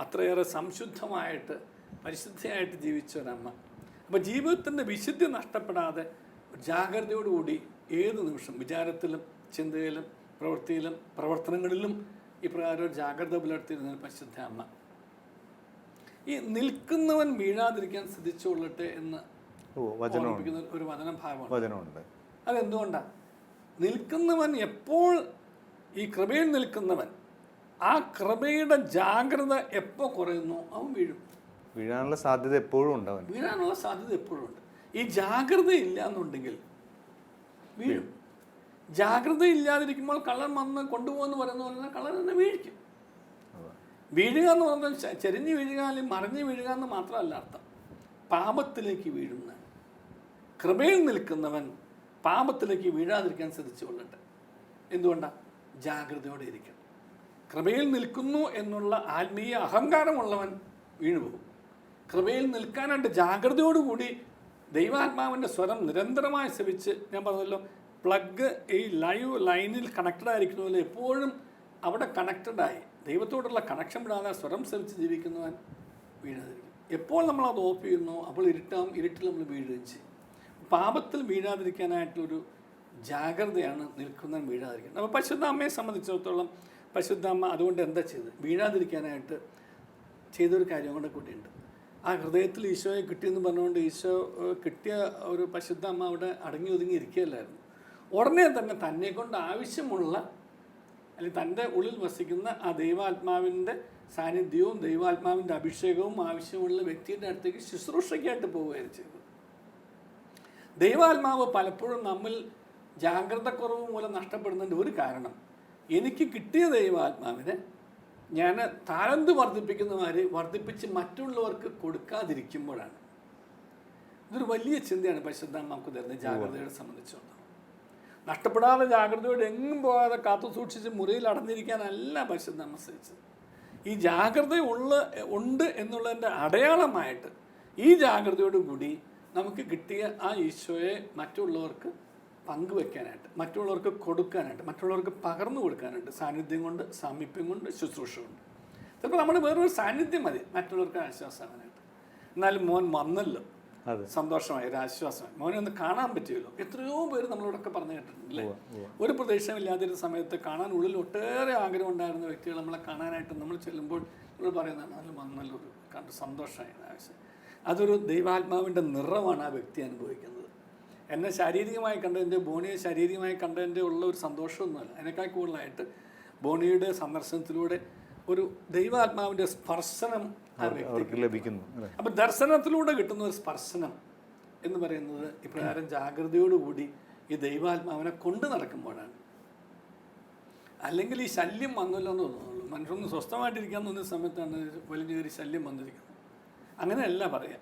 അത്രയേറെ സംശുദ്ധമായിട്ട് പരിശുദ്ധയായിട്ട് ജീവിച്ച ഒരമ്മ. അപ്പോൾ ജീവിതത്തിൻ്റെ വിശുദ്ധി നഷ്ടപ്പെടാതെ ജാഗ്രതയോടുകൂടി ഏത് നിമിഷം വിചാരത്തിലും ചിന്തയിലും പ്രവൃത്തിയിലും പ്രവർത്തനങ്ങളിലും ഇപ്രകാരം ജാഗ്രത പുലർത്തിയിരുന്ന പരിശുദ്ധ അമ്മ. ഈ നിൽക്കുന്നവൻ വീഴാതിരിക്കാൻ ശ്രദ്ധിച്ചുകൊള്ളട്ടെ എന്ന് ഓർമ്മിപ്പിക്കുന്ന ഒരു വചനഭാഗമാണ്. വചനമുണ്ട്. അതെന്തുകൊണ്ടാണ്? നിൽക്കുന്നവൻ എപ്പോൾ ഈ കൃപയിൽ നിൽക്കുന്നവൻ, ആ കൃപയുടെ ജാഗ്രത എപ്പോൾ കുറയുന്നു അവൻ വീഴും. വീഴാനുള്ള സാധ്യത എപ്പോഴും ഉണ്ട്. വീഴാനുള്ള സാധ്യത എപ്പോഴും ഉണ്ട്. ഈ ജാഗ്രത ഇല്ല എന്നുണ്ടെങ്കിൽ വീഴും. ജാഗ്രത ഇല്ലാതിരിക്കുമ്പോൾ കള്ളൻ വന്ന് കൊണ്ടുപോകുമെന്ന് പറയുന്ന കള്ളൻ തന്നെ വീഴിക്കും. വീഴുക എന്ന് പറഞ്ഞാൽ ചെരിഞ്ഞ് വീഴുക അല്ലെങ്കിൽ മറിഞ്ഞ് വീഴുക എന്ന് മാത്രമല്ല അർത്ഥം. പാപത്തിലേക്ക് വീഴുന്ന. കൃപയിൽ നിൽക്കുന്നവൻ പാപത്തിലേക്ക് വീഴാതിരിക്കാൻ ശ്രദ്ധിച്ചു കൊള്ളട്ടെ. എന്തുകൊണ്ടാണ്? ജാഗ്രതയോടെ ഇരിക്കണം. കൃപയിൽ നിൽക്കുന്നു എന്നുള്ള ആത്മീയ അഹങ്കാരമുള്ളവൻ വീണുപോകും. കൃപയിൽ നിൽക്കാനായിട്ട് ജാഗ്രതയോടുകൂടി ദൈവാത്മാവിൻ്റെ സ്വരം നിരന്തരമായി ശ്രവിച്ച്, ഞാൻ പറഞ്ഞല്ലോ പ്ലഗ് ഈ ലൈവ് ലൈനിൽ കണക്റ്റഡ് ആയിരിക്കുന്നതുപോലെ എപ്പോഴും അവിടെ കണക്റ്റഡായി ദൈവത്തോടുള്ള കണക്ഷൻ വിടാതെ സ്വരം ശ്രവിച്ച് ജീവിക്കുന്നവൻ വീഴാതിരിക്കും. എപ്പോൾ നമ്മളത് ഓഫ് ചെയ്യുന്നു അപ്പോൾ ഇരുട്ടിൽ നമ്മൾ വീഴുകയും ചെയ്യും. പാപത്തിൽ വീഴാതിരിക്കാനായിട്ടുള്ളൊരു ജാഗ്രതയാണ് നിൽക്കുന്നവൻ വീഴാതിരിക്കുന്നത്. അപ്പോൾ പരിശുദ്ധ അമ്മയെ സംബന്ധിച്ചിടത്തോളം പരിശുദ്ധ അമ്മ അതുകൊണ്ട് എന്താ ചെയ്തത്? വീഴാതിരിക്കാനായിട്ട് ചെയ്തൊരു കാര്യം കൂടെ കൂടിയുണ്ട്. ആ ഹൃദയത്തിൽ ഈശോയെ കിട്ടിയെന്ന് പറഞ്ഞുകൊണ്ട് ഈശോ കിട്ടിയ ഒരു പരിശുദ്ധ അമ്മ അവിടെ അടങ്ങി ഒതുങ്ങി ഇരിക്കുകയല്ലായിരുന്നു. ഉടനെ തന്നെ തന്നെ കൊണ്ട് ആവശ്യമുള്ള അല്ലെങ്കിൽ തൻ്റെ ഉള്ളിൽ വസിക്കുന്ന ആ ദൈവാത്മാവിൻ്റെ സാന്നിധ്യവും ദൈവാത്മാവിൻ്റെ അഭിഷേകവും ആവശ്യമുള്ള വ്യക്തിയുടെ അടുത്തേക്ക് ശുശ്രൂഷയ്ക്കായിട്ട് പോവുകയാണ് ചെയ്തത്. ദൈവാത്മാവ് പലപ്പോഴും നമ്മിൽ ജാഗ്രതക്കുറവ് മൂലം നഷ്ടപ്പെടുന്നതിൻ്റെ ഒരു കാരണം, എനിക്ക് കിട്ടിയ ദൈവാത്മാവിനെ ഞാൻ താലന്ത് വർദ്ധിപ്പിക്കുന്നവരെ വർദ്ധിപ്പിച്ച് മറ്റുള്ളവർക്ക് കൊടുക്കാതിരിക്കുമ്പോഴാണ്. ഇതൊരു വലിയ ചിന്തയാണ് പരിശുദ്ധാമ്മ നമുക്ക് തരുന്നത് ജാഗ്രതയെ സംബന്ധിച്ചുകൊണ്ട്. നഷ്ടപ്പെടാതെ ജാഗ്രതയോടെ എങ്ങും പോകാതെ കാത്തു സൂക്ഷിച്ച് മുറിയിൽ അടഞ്ഞിരിക്കാനല്ല പരിശുദ്ധാമ്മ ശ്രമിച്ചത്. ഈ ജാഗ്രത ഉണ്ട് എന്നുള്ളതിൻ്റെ അടയാളമായിട്ട് ഈ ജാഗ്രതയോടുകൂടി നമുക്ക് കിട്ടിയ ആ ഈശോയെ മറ്റുള്ളവർക്ക് പങ്കുവെക്കാനായിട്ട്, മറ്റുള്ളവർക്ക് കൊടുക്കാനായിട്ട്, മറ്റുള്ളവർക്ക് പകർന്നു കൊടുക്കാനായിട്ട്, സാന്നിധ്യം കൊണ്ട്, സാമീപ്യം കൊണ്ട്, ശുശ്രൂഷ കൊണ്ട്. ചിലപ്പോൾ നമ്മുടെ വേറൊരു സാന്നിധ്യം മതി മറ്റുള്ളവർക്ക് ആശ്വാസമാകാനായിട്ട്. എന്നാലും മോൻ വന്നല്ലോ, സന്തോഷമായി, ഒരു ആശ്വാസമായി. മോനെ ഒന്ന് കാണാൻ പറ്റിയല്ലോ. എത്രയോ പേര് നമ്മളോടൊക്കെ പറഞ്ഞു കേട്ടിട്ടുണ്ടല്ലേ? ഒരു പ്രതീക്ഷയില്ലാതിരുന്ന സമയത്ത് കാണാൻ ഉള്ളിൽ ഒട്ടേറെ ആഗ്രഹം ഉണ്ടായിരുന്ന വ്യക്തികൾ നമ്മളെ കാണാനായിട്ട് നമ്മൾ ചെല്ലുമ്പോൾ നമ്മൾ പറയുന്നതാണ് അതിൽ വന്നല്ലോ, ഒരു കണ്ട് സന്തോഷമായി, ആവശ്യം. അതൊരു ദൈവാത്മാവിൻ്റെ നിറമാണ് ആ വ്യക്തി അനുഭവിക്കുന്നത്. എന്നെ ശാരീരികമായി കണ്ടതിൻ്റെ, ബോണിയെ ശാരീരികമായി കണ്ടതിൻ്റെ ഉള്ള ഒരു സന്തോഷമൊന്നുമല്ല. അതിനേക്കാൾ കൂടുതലായിട്ട് ബോണിയുടെ സന്ദർശനത്തിലൂടെ ഒരു ദൈവാത്മാവിൻ്റെ സ്പർശനം ആ വ്യക്തിക്ക് ലഭിക്കുന്നു. അപ്പം ദർശനത്തിലൂടെ കിട്ടുന്ന ഒരു സ്പർശനം എന്ന് പറയുന്നത് ഇപ്രകാരം ജാഗ്രതയോടുകൂടി ഈ ദൈവാത്മാവിനെ കൊണ്ട് നടക്കുമ്പോഴാണ്. അല്ലെങ്കിൽ ഈ ശല്യം വന്നല്ലോ എന്ന് തോന്നുള്ളൂ. മനുഷ്യരൊന്ന് സ്വസ്ഥമായിട്ടിരിക്കാൻ തോന്നിയ സമയത്താണ് വലിയൊരു ശല്യം വന്നിരിക്കുന്നത്. അങ്ങനെയല്ല പറയാം.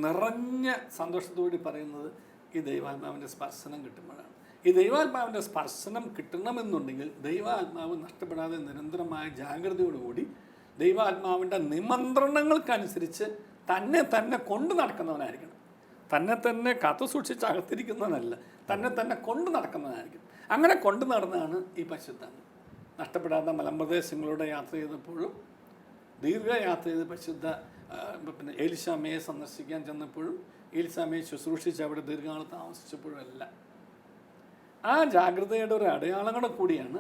നിറഞ്ഞ സന്തോഷത്തോടെ പറയുന്നത് ഈ ദൈവാത്മാവിൻ്റെ സ്പർശനം കിട്ടുമ്പോഴാണ്. ഈ ദൈവാത്മാവിൻ്റെ സ്പർശനം കിട്ടണമെന്നുണ്ടെങ്കിൽ ദൈവാത്മാവ് നഷ്ടപ്പെടാതെ നിരന്തരമായ ജാഗ്രതയോടുകൂടി ദൈവാത്മാവിൻ്റെ നിമന്ത്രണങ്ങൾക്കനുസരിച്ച് തന്നെ കൊണ്ട് നടക്കുന്നവനായിരിക്കണം. തന്നെ കാത്തു സൂക്ഷിച്ച് അകത്തിരിക്കുന്നവനല്ല, തന്നെ കൊണ്ട് നടക്കുന്നവനായിരിക്കും. അങ്ങനെ കൊണ്ടു നടന്നാണ് ഈ പരിശുദ്ധാമ്മ. നഷ്ടപ്പെടാത്ത മലമ്പ്രദേശങ്ങളിലൂടെ യാത്ര ചെയ്തപ്പോഴും, ദീർഘയാത്ര ചെയ്ത് പരിശുദ്ധ പിന്നെ ഏലിശാമ്മയെ സന്ദർശിക്കാൻ ചെന്നപ്പോഴും, ഏലിശാമ്മയെ ശുശ്രൂഷിച്ച് അവിടെ ദീർഘകാലം താമസിച്ചപ്പോഴും എല്ലാം ആ ജാഗ്രതയുടെ ഒരു അടയാളങ്ങൾ കൂടിയാണ്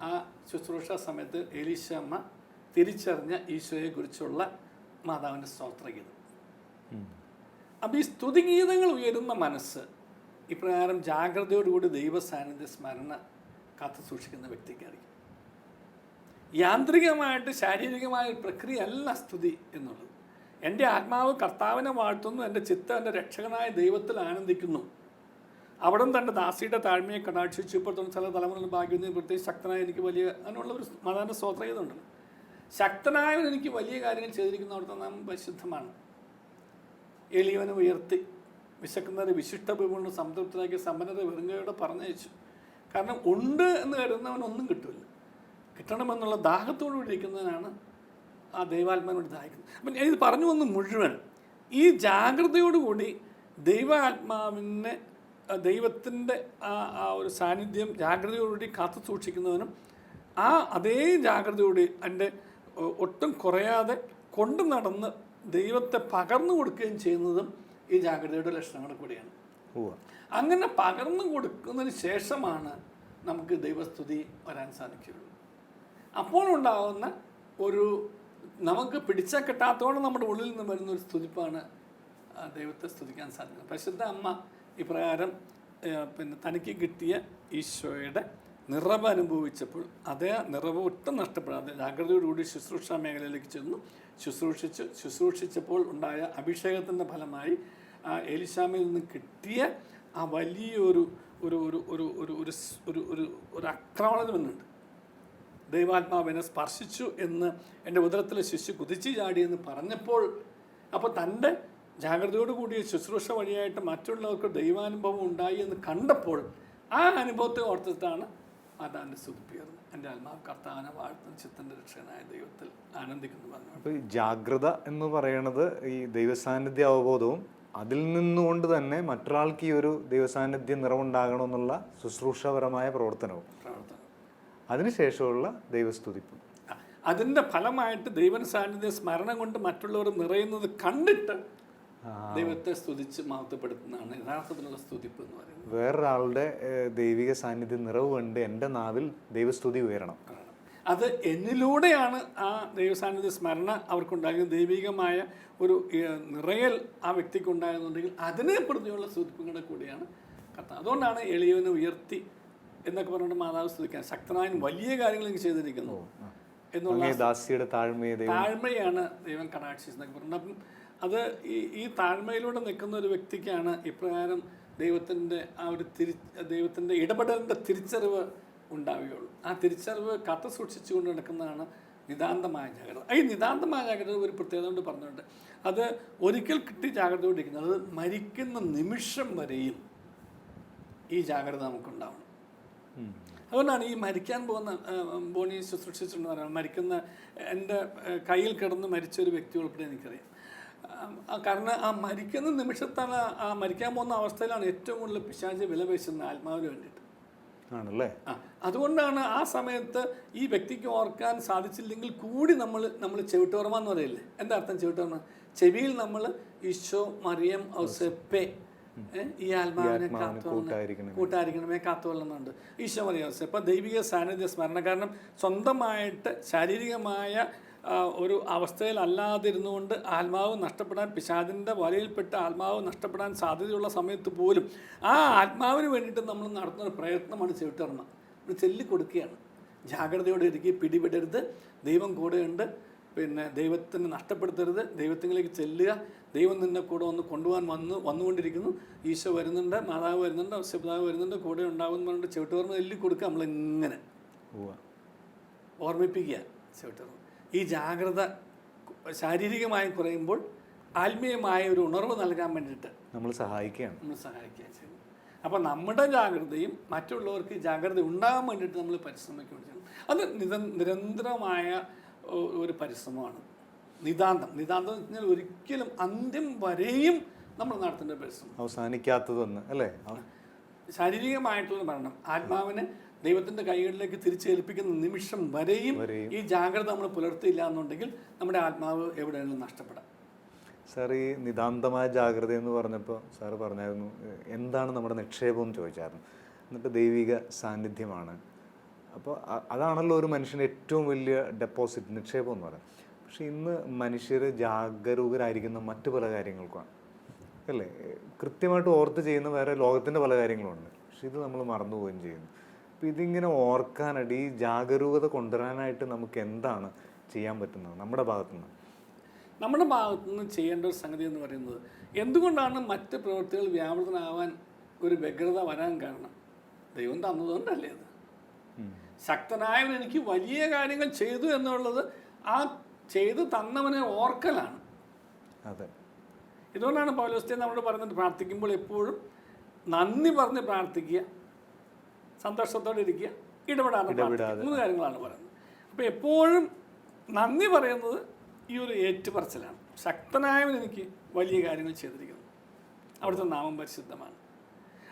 ആ ശുശ്രൂഷ സമയത്ത് ഏലിശാമ്മ തിരിച്ചറിഞ്ഞ ഈശോയെക്കുറിച്ചുള്ള മാതാവിൻ്റെ സ്തോത്രഗീതം. അപ്പം ഈ സ്തുതിഗീതങ്ങൾ ഉയരുന്ന മനസ്സ് ഇപ്രകാരം ജാഗ്രതയോടുകൂടി ദൈവ സാന്നിധ്യ സ്മരണ കാത്തു സൂക്ഷിക്കുന്ന വ്യക്തിക്കായിരിക്കും. യാന്ത്രികമായിട്ട് ശാരീരികമായ ഒരു പ്രക്രിയ അല്ല സ്തുതി എന്നുള്ളത്. എൻ്റെ ആത്മാവ് കർത്താവിനെ വാഴ്ത്തുന്നു, എൻ്റെ ചിത്തം എൻ്റെ രക്ഷകനായ ദൈവത്തിൽ ആനന്ദിക്കുന്നു. അവിടെ തൻ്റെ ദാസിയുടെ താഴ്മയെ കടാക്ഷിച്ചു ഇപ്പോഴത്തെ ചില തലമുറകൾ ഭാഗ്യം പ്രത്യേകിച്ച് ശക്തനായ എനിക്ക് വലിയ അതിനുള്ള ഒരു മാതാവിൻ്റെ സ്തോത്രഗീതമുണ്ടല്ലോ. ശക്തനായവൻ എനിക്ക് വലിയ കാര്യങ്ങൾ ചെയ്തിരിക്കുന്ന അവിടുത്തെ നാം പരിശുദ്ധമാണ്. എളിയവനെ ഉയർത്തി, വിശക്കുന്നവരെ വിശിഷ്ട കൊണ്ട് സംതൃപ്തരാക്കി, സമ്പന്നരെ വെറുങ്കയോടെ പറഞ്ഞയച്ചു. കാരണം ഉണ്ട് എന്ന് കരുതുന്നവൻ ഒന്നും കിട്ടില്ല. കിട്ടണമെന്നുള്ള ദാഹത്തോടുകൂടി ഇരിക്കുന്നതിനാണ് ആ ദൈവാത്മാവിനോട് ദാഹിക്കുന്നത്. അപ്പം ഞാൻ ഇത് പറഞ്ഞു വന്ന് മുഴുവൻ ഈ ജാഗ്രതയോടുകൂടി ദൈവാത്മാവിനെ, ദൈവത്തിൻ്റെ ആ ഒരു സാന്നിധ്യം ജാഗ്രതയോടുകൂടി കാത്തു സൂക്ഷിക്കുന്നവനും ആ അതേ ജാഗ്രതയോടെ എൻ്റെ ഒട്ടും കുറയാതെ കൊണ്ടു നടന്ന് ദൈവത്തെ പകർന്നു കൊടുക്കുകയും ചെയ്യുന്നതും ഈ ജാഗ്രതയുടെ ലക്ഷണങ്ങൾ കൂടിയാണ്. അങ്ങനെ പകർന്നു കൊടുക്കുന്നതിന് ശേഷമാണ് നമുക്ക് ദൈവസ്തുതി വരാൻ സാധിക്കുകയുള്ളൂ. അപ്പോൾ ഉണ്ടാകുന്ന ഒരു നമുക്ക് പിടിച്ചാൽ കിട്ടാത്തോളം നമ്മുടെ ഉള്ളിൽ നിന്ന് വരുന്ന ഒരു സ്തുതിപ്പാണ് ദൈവത്തെ സ്തുതിക്കാൻ സാധിക്കും. പരിശുദ്ധ അമ്മ ഇപ്രകാരം പിന്നെ തനിക്ക് കിട്ടിയ ഈശോയുടെ നിറവ് അനുഭവിച്ചപ്പോൾ അതേ നിറവ് ഒട്ടും നഷ്ടപ്പെടാതെ ജാഗ്രതയോടുകൂടി ശുശ്രൂഷ മേഖലയിലേക്ക് ചെന്നു ശുശ്രൂഷിച്ചപ്പോൾ ഉണ്ടായ അഭിഷേകത്തിൻ്റെ ഫലമായി എലിശാമയിൽ നിന്ന് കിട്ടിയ ആ വലിയൊരു ഒരു ഒരു ഒരു ഒരു ഒരു ഒരു ഒരു ഒരു ആക്രമണം വന്നിട്ടുണ്ട്. ദൈവാത്മാവിനെ സ്പർശിച്ചു എന്ന് എൻ്റെ ഉദരത്തിലെ ശിശു കുതിച്ചു ചാടി എന്ന് പറഞ്ഞപ്പോൾ, അപ്പോൾ തൻ്റെ ജാഗ്രതയോടു കൂടിയ ശുശ്രൂഷ വഴിയായിട്ട് മറ്റുള്ളവർക്ക് ദൈവാനുഭവം ഉണ്ടായി എന്ന് കണ്ടപ്പോൾ ആ അനുഭവത്തെ ഓർത്തിട്ടാണ് മാതാവിനെ സ്തുതിപ്പിക്കുന്നത്. എൻ്റെ ആത്മാവ് കർത്താവിനെ വാഴ്ത്തുന്ന ചിത്തൻ്റെ രക്ഷകനായ ദൈവത്തിൽ ആനന്ദിക്കുന്നു പറഞ്ഞു. അപ്പോൾ ഈ ജാഗ്രത എന്ന് പറയുന്നത് ഈ ദൈവസാന്നിധ്യ അവബോധവും അതിൽ നിന്നുകൊണ്ട് തന്നെ മറ്റൊരാൾക്ക് ഈ ഒരു ദൈവസാന്നിധ്യം നിറവുണ്ടാകണമെന്നുള്ള ശുശ്രൂഷപരമായ പ്രവർത്തനവും അതിനുശേഷമുള്ള ദൈവസ്തുതിപ്പും അതിൻ്റെ ഫലമായിട്ട് ദൈവ സാന്നിധ്യ സ്മരണം കൊണ്ട് മറ്റുള്ളവർ നിറയുന്നത് കണ്ടിട്ട് ദൈവത്തെ സ്തുതിച്ച് മഹത്വപ്പെടുത്തുന്നതാണ് യഥാർത്ഥത്തിലുള്ള സ്തുതിപ്പ് എന്ന് പറയുന്നത്. വേറൊരാളുടെ ദൈവിക സാന്നിധ്യം നിറവ് കണ്ട് എൻ്റെ നാവിൽ ദൈവസ്തുതി ഉയരണം. അത് എന്നിലൂടെയാണ് ആ ദൈവസാന്നിധ്യ സ്മരണ അവർക്കുണ്ടാകുന്നത്. ദൈവികമായ ഒരു നിറയൽ ആ വ്യക്തിക്ക് ഉണ്ടാകുന്നുണ്ടെങ്കിൽ അതിനെ പ്രതിയുള്ള സ്തുതിപ്പുകളുടെ കൂടിയാണ് കഥ. അതുകൊണ്ടാണ് എളിയവനെ ഉയർത്തി എന്നൊക്കെ പറഞ്ഞിട്ട് മാതാവ് സ്തുതിക്കാൻ ശക്തനായ വലിയ കാര്യങ്ങൾ എനിക്ക് ചെയ്തിരിക്കുന്നു എന്നുള്ള താഴ്മയാണ് ദൈവം കടാക്ഷിച്ചെന്നൊക്കെ പറഞ്ഞത്. അപ്പം അത് ഈ താഴ്മയിലൂടെ നിൽക്കുന്ന ഒരു വ്യക്തിക്കാണ് ഇപ്രകാരം ദൈവത്തിൻ്റെ ഇടപെടലിൻ്റെ തിരിച്ചറിവ് ഉണ്ടാവുകയുള്ളൂ. ആ തിരിച്ചറിവ് കാത്തു സൂക്ഷിച്ചുകൊണ്ട് നടക്കുന്നതാണ് നിതാന്തമായ ജാഗ്രത. ഈ നിതാന്തമായ ജാഗ്രത ഒരു പ്രത്യേകത കൊണ്ട് പറഞ്ഞുകൊണ്ട് അത് ഒരിക്കൽ കിട്ടി ജാഗ്രതയോടിരിക്കുന്നത്, അത് മരിക്കുന്ന നിമിഷം വരെയും ഈ ജാഗ്രത നമുക്കുണ്ടാവണം. അതുകൊണ്ടാണ് ഈ മരിക്കാൻ പോകുന്ന ബോണി ശുശ്രൂഷിച്ചിട്ടുണ്ട് പറയുന്നത്, മരിക്കുന്ന എൻ്റെ കയ്യിൽ കിടന്ന് മരിച്ച ഒരു വ്യക്തി ഉൾപ്പെടെ എനിക്കറിയാം. കാരണം ആ മരിക്കുന്ന നിമിഷത്താണ്, ആ മരിക്കാൻ പോകുന്ന അവസ്ഥയിലാണ് ഏറ്റവും കൂടുതൽ പിശാച് വില പേശുന്നത് ആത്മാവിന് വേണ്ടിയിട്ട് ആണല്ലേ. അതുകൊണ്ടാണ് ആ സമയത്ത് ഈ വ്യക്തിക്ക് ഓർക്കാൻ സാധിച്ചില്ലെങ്കിൽ കൂടി നമ്മൾ ചെവിട്ടോർമ എന്ന് പറയില്ലേ. എന്താ അർത്ഥം ചെവിട്ടോർമ? ചെവിയിൽ നമ്മൾ ഈശോ മറിയം ഔസേപ്പേ ഈ ആത്മാവിനെ കൂട്ടായിരിക്കണമേ കാത്തുകൊള്ളുന്നുണ്ട്. ഈശോ മറിയം ഔസേപ്പ ദൈവിക സാന്നിധ്യ സ്മരണ. കാരണം സ്വന്തമായിട്ട് ശാരീരികമായ ഒരു അവസ്ഥയിലല്ലാതിരുന്നുകൊണ്ട് ആത്മാവ് നഷ്ടപ്പെടാൻ, പിശാചിൻ്റെ വലയിൽപ്പെട്ട് ആത്മാവ് നഷ്ടപ്പെടാൻ സാധ്യതയുള്ള സമയത്ത് പോലും ആ ആത്മാവിന് വേണ്ടിയിട്ട് നമ്മൾ നടത്തുന്ന പ്രയത്നമാണ് ചെവിട്ടർമ്മ. നമ്മൾ ചൊല്ലിക്കൊടുക്കുകയാണ്, ജാഗ്രതയോടെ ഇരിക്കുക, പിടിപെടരുത്, ദൈവം കൂടെയുണ്ട്, പിന്നെ ദൈവത്തിന് നഷ്ടപ്പെടുത്തരുത്, ദൈവത്തിലേക്ക് ചെല്ലുക, ദൈവം നിന്നെ കൂടെ കൊണ്ടുപോകാൻ വന്നുകൊണ്ടിരിക്കുന്നു, ഈശോ വരുന്നുണ്ട്, മാതാവ് വരുന്നുണ്ട്, ഔസേപിതാവ് വരുന്നുണ്ട്, കൂടെ ഉണ്ടാകുമെന്ന് പറഞ്ഞിട്ട് ചെവിട്ടർമ്മ ചൊല്ലിക്കൊടുക്കുക. നമ്മളിങ്ങനെ ഓർമ്മിപ്പിക്കുക ചെവിട്ടർമ്മ. ഈ ജാഗ്രത ശാരീരികമായി കുറയുമ്പോൾ ആത്മീയമായ ഒരു ഉണർവ് നൽകാൻ വേണ്ടിയിട്ട് നമ്മൾ സഹായിക്കുകയാണ് ചെയ്യുന്നത്. അപ്പോൾ നമ്മുടെ ജാഗ്രതയും മറ്റുള്ളവർക്ക് ജാഗ്രത ഉണ്ടാകാൻ വേണ്ടിയിട്ട് നമ്മൾ പരിശ്രമിക്കുകയാണ് ചെയ്യുന്നത്. അത് നിരന്തരമായ ഒരു പരിശ്രമമാണ്. നിതാന്തം എന്ന് വെച്ചാൽ ഒരിക്കലും അന്ത്യം വരെയും നമ്മൾ നടത്തേണ്ട പരിശ്രമം, അവസാനിക്കാത്തതൊന്ന് അല്ലേ. ശാരീരികമായിട്ടുള്ള മരണം ആത്മാവിനെ ദൈവത്തിൻ്റെ കൈകളിലേക്ക് തിരിച്ചേൽപ്പിക്കുന്ന നിമിഷം വരെയും ഈ ജാഗ്രത നമ്മൾ പുലർത്തിയില്ല എന്നുണ്ടെങ്കിൽ നമ്മുടെ ആത്മാവ് എവിടെയെങ്കിലും നഷ്ടപ്പെടാം. സാർ, ഈ നിതാന്തമായ ജാഗ്രത എന്ന് പറഞ്ഞപ്പോൾ സാറ് പറഞ്ഞായിരുന്നു എന്താണ് നമ്മുടെ നിക്ഷേപം എന്ന് ചോദിച്ചായിരുന്നു. എന്നിട്ട് ദൈവിക സാന്നിധ്യമാണ്. അപ്പോൾ അതാണല്ലോ ഒരു മനുഷ്യൻ്റെ ഏറ്റവും വലിയ ഡെപ്പോസിറ്റ്, നിക്ഷേപം എന്ന് പറയുന്നത്. പക്ഷേ ഇന്ന് മനുഷ്യർ ജാഗരൂകരായിരിക്കുന്ന മറ്റു പല കാര്യങ്ങൾക്കാണ് അല്ലേ. കൃത്യമായിട്ട് ഓർത്ത് ചെയ്യുന്ന വേറെ ലോകത്തിൻ്റെ പല കാര്യങ്ങളുണ്ട്. പക്ഷെ ഇത് നമ്മൾ മറന്നുപോവുകയും ചെയ്യുന്നു. അപ്പോൾ ഇതിങ്ങനെ ഓർക്കാനായിട്ട്, ഈ ജാഗരൂകത കൊണ്ടുവരാനായിട്ട് നമുക്ക് എന്താണ് ചെയ്യാൻ പറ്റുന്നത് നമ്മുടെ ഭാഗത്തുനിന്ന്? നമ്മുടെ ഭാഗത്തുനിന്ന് ചെയ്യേണ്ട ഒരു സംഗതി എന്ന് പറയുന്നത്, എന്തുകൊണ്ടാണ് മറ്റ് പ്രവൃത്തികൾ വ്യാപൃതനാവാൻ ഒരു വ്യഗ്രത വരാൻ കാരണം? ദൈവം തന്നതുകൊണ്ടല്ലേ. അത് ശക്തനായവൻ എനിക്ക് വലിയ കാര്യങ്ങൾ ചെയ്തു എന്നുള്ളത് ആ ചെയ്തു തന്നവനെ ഓർക്കലാണ്. അതെ. ഇതുകൊണ്ടാണ് പൗലോസ് നമ്മളോട് പറയുന്നത്, പ്രാർത്ഥിക്കുമ്പോൾ എപ്പോഴും നന്ദി പറഞ്ഞ് പ്രാർത്ഥിക്കുക, സന്തോഷത്തോടെ ഇരിക്കുക, ഇടപെടാതെ 3 കാര്യങ്ങളാണ് പറയുന്നത്. അപ്പോൾ എപ്പോഴും നന്ദി പറയുന്നത് ഈ ഒരു ഏറ്റുപറച്ചിലാണ്. ശക്തനായവൻ എനിക്ക് വലിയ കാര്യങ്ങൾ ചെയ്തിരിക്കുന്നു, അവിടുത്തെ നാമം പരിശുദ്ധമാണ്.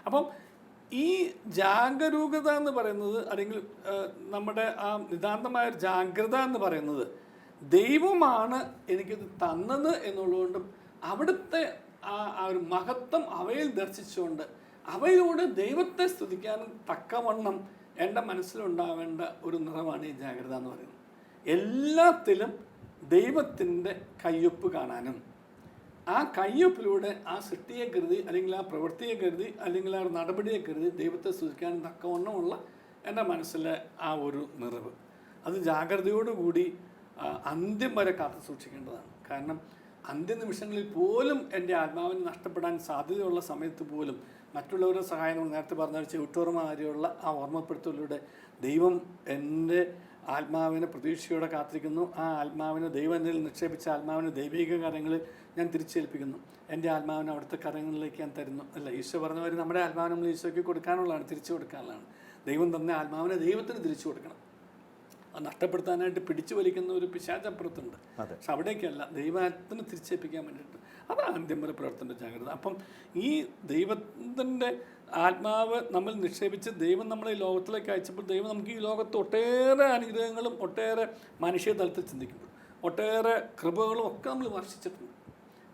അപ്പം ഈ ജാഗരൂകത എന്ന് പറയുന്നത്, അല്ലെങ്കിൽ നമ്മുടെ ആ നിതാന്തമായ ജാഗ്രത എന്ന് പറയുന്നത് ദൈവമാണ് എനിക്കിത് തന്നത് എന്നുള്ളതുകൊണ്ടും അവിടുത്തെ ആ ഒരു മഹത്വം അവയിൽ ദർശിച്ചുകൊണ്ട് അവയോട് ദൈവത്തെ സ്തുതിക്കാനും തക്കവണ്ണം എൻ്റെ മനസ്സിലുണ്ടാവേണ്ട ഒരു നിറവാണ് ഈ ജാഗ്രത എന്ന് പറയുന്നത്. എല്ലാത്തിലും ദൈവത്തിൻ്റെ കയ്യൊപ്പ് കാണാനും ആ കയ്യൊപ്പിലൂടെ ആ സൃഷ്ടിയെ കരുതി, അല്ലെങ്കിൽ ആ പ്രവൃത്തിയെ കരുതി, അല്ലെങ്കിൽ ആ നടപടിയെ കരുതി ദൈവത്തെ സ്തുതിക്കാൻ തക്കവണ്ണമുള്ള എൻ്റെ മനസ്സിലെ ആ ഒരു നിറവ്, അത് ജാഗ്രതയോടുകൂടി അന്ത്യം വരെ കാത്തു സൂക്ഷിക്കേണ്ടതാണ്. കാരണം അന്ത്യനിമിഷങ്ങളിൽ പോലും എൻ്റെ ആത്മാവിന് നഷ്ടപ്പെടാൻ സാധ്യതയുള്ള സമയത്ത് പോലും മറ്റുള്ളവരുടെ സഹായം, നേരത്തെ പറഞ്ഞ ചെവിട്ടോർമാരിയുള്ള ആ ഓർമ്മപ്പെടുത്തലിലൂടെ ദൈവം എൻ്റെ ആത്മാവിനെ പ്രതീക്ഷയോടെ കാത്തിരിക്കുന്നു. ആ ആത്മാവിനെ ദൈവം എന്നിൽ നിക്ഷേപിച്ച ആത്മാവിനെ ദൈവിക കാര്യങ്ങളിൽ ഞാൻ തിരിച്ചേൽപ്പിക്കുന്നു. എൻ്റെ ആത്മാവിനെ അവിടുത്തെ കരങ്ങളിലേക്ക് ഞാൻ തരുന്നു. അല്ല, ഈശോ പറഞ്ഞ പോലെ നമ്മുടെ ആത്മാവിനെ നമ്മൾ ഈശോയ്ക്ക് കൊടുക്കാനുള്ളതാണ്, തിരിച്ചു കൊടുക്കാനുള്ളതാണ്. ദൈവം തന്ന ആത്മാവിനെ ദൈവത്തിന് തിരിച്ചു കൊടുക്കണം. അത് നഷ്ടപ്പെടുത്താനായിട്ട് പിടിച്ചു വലിക്കുന്ന ഒരു പിശാചപ്പുറത്തുണ്ട്. പക്ഷെ അവിടേക്കല്ല, ദൈവത്തിന് തിരിച്ചേൽപ്പിക്കാൻ വേണ്ടിയിട്ട്. അതാണ് അന്ത്യം വരെ പ്രവർത്തന ജാഗ്രത. അപ്പം ഈ ദൈവത്തിൻ്റെ ആത്മാവ് നമ്മൾ നിക്ഷേപിച്ച് ദൈവം നമ്മളെ ഈ ലോകത്തിലേക്ക് അയച്ചപ്പോൾ ദൈവം നമുക്ക് ഈ ലോകത്ത് ഒട്ടേറെ അനുഗ്രഹങ്ങളും ഒട്ടേറെ മനുഷ്യ തലത്തിൽ ചിന്തിക്കുമ്പോൾ ഒട്ടേറെ കൃപകളും ഒക്കെ നമ്മൾ വർഷിച്ചിട്ടുണ്ട്.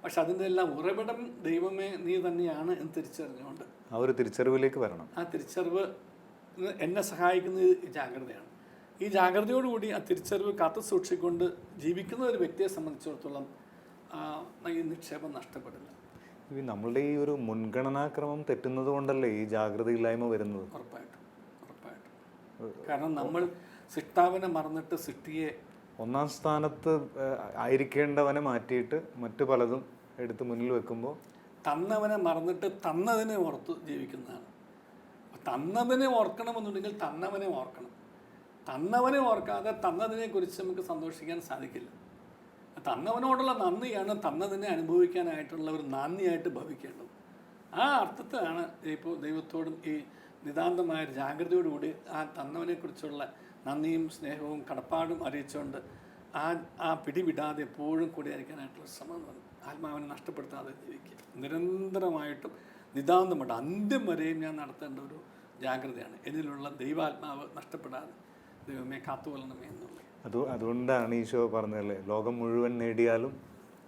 പക്ഷെ അതിൻ്റെ എല്ലാം ഉറവിടം ദൈവമേ നീ തന്നെയാണ് എന്ന് തിരിച്ചറിഞ്ഞുകൊണ്ട് ആ ഒരു തിരിച്ചറിവിലേക്ക് വരണം. ആ തിരിച്ചറിവ് എന്നെ സഹായിക്കുന്നത് ജാഗ്രതയാണ്. ഈ ജാഗ്രതയോടുകൂടി ആ തിരിച്ചറിവ് കാത്തു സൂക്ഷിക്കൊണ്ട് ജീവിക്കുന്ന ഒരു വ്യക്തിയെ സംബന്ധിച്ചിടത്തോളം ഈ നിക്ഷേപം നഷ്ടപ്പെടില്ല. നമ്മളുടെ ഈ ഒരു മുൻഗണനാക്രമം തെറ്റുന്നത് കൊണ്ടല്ലേ ഈ ജാഗ്രതയില്ലായ്മ വരുന്നത്? ഉറപ്പായിട്ടും. കാരണം നമ്മൾ സൃഷ്ടാവിനെ മറന്നിട്ട് സൃഷ്ടിയെ ഒന്നാം സ്ഥാനത്ത് ആയിരിക്കേണ്ടവനെ മാറ്റിയിട്ട് മറ്റു പലതും എടുത്ത് മുന്നിൽ വെക്കുമ്പോൾ തന്നവനെ മറന്നിട്ട് തന്നതിനെ ഓർത്ത് ജീവിക്കുന്നതാണ്. തന്നതിനെ ഓർക്കണമെന്നുണ്ടെങ്കിൽ തന്നവനെ ഓർക്കണം. തന്നവനെ ഓർക്കാതെ തന്നതിനെക്കുറിച്ച് നമുക്ക് സന്തോഷിക്കാൻ സാധിക്കില്ല. തന്നവനോടുള്ള നന്ദിയാണ് തന്നതിനെ അനുഭവിക്കാനായിട്ടുള്ള ഒരു നന്ദിയായിട്ട് ഭവിക്കേണ്ടത്. ആ അർത്ഥത്തിലാണ് ഇപ്പോൾ ദൈവത്തോടും ഈ നിതാന്തമായ ജാഗ്രതയോടുകൂടി ആ തന്നവനെക്കുറിച്ചുള്ള നന്ദിയും സ്നേഹവും കടപ്പാടും അറിയിച്ചുകൊണ്ട് ആ പിടിവിടാതെ എപ്പോഴും കൂടിയായിരിക്കാനായിട്ടുള്ള ശ്രമം ആത്മാവിനെ നഷ്ടപ്പെടുത്താതെ ജീവിക്കുക. നിരന്തരമായിട്ടും നിതാന്തമായിട്ട് അന്ത്യം വരെയും ഞാൻ നടത്തേണ്ട ഒരു ജാഗ്രതയാണ്. എന്നിലുള്ള ദൈവാത്മാവ് നഷ്ടപ്പെടാതെ ദൈവമേ കാത്തുകൊള്ളണമേ എന്നുള്ളത്. അതുകൊണ്ടാണ് ഈശോ പറഞ്ഞതല്ലേ, ലോകം മുഴുവൻ നേടിയാലും